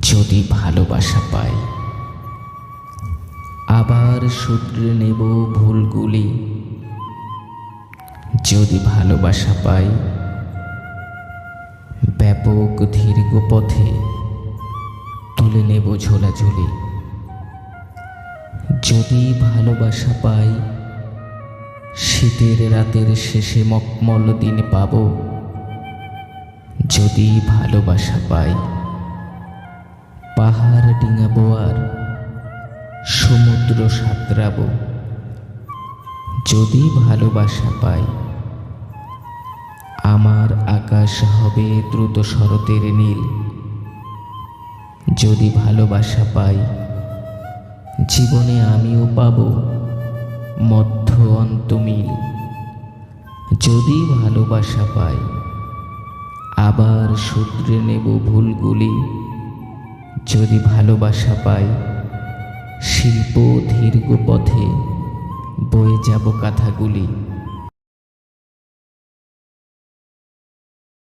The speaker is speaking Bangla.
যদি ভালোবাসা পাই, আবার শুধরে নেব ভুলগুলি। যদি ভালোবাসা পাই, ব্যাপক দীর্ঘ পথে তুলে নেব ঝোলাঝুলি। যদি ভালোবাসা পাই, শীতের রাতের শেষে মখমল দিন পাব। যদি ভালোবাসা পাই, পাহাড় ডিঙাবো আর সমুদ্র সাঁতরাব। যদি ভালোবাসা পাই, আমার আকাশ হবে দ্রুত শরতের নীল। যদি ভালোবাসা পাই, জীবনে আমিও পাব মধ্য অন্তমিল। যদি ভালোবাসা পাই, আবার শুধরে নেব ভুলগুলি। যদি ভালোবাসা পাই, শিল্প দীর্ঘ পথে বয়ে যাব কাঁথাগুলি।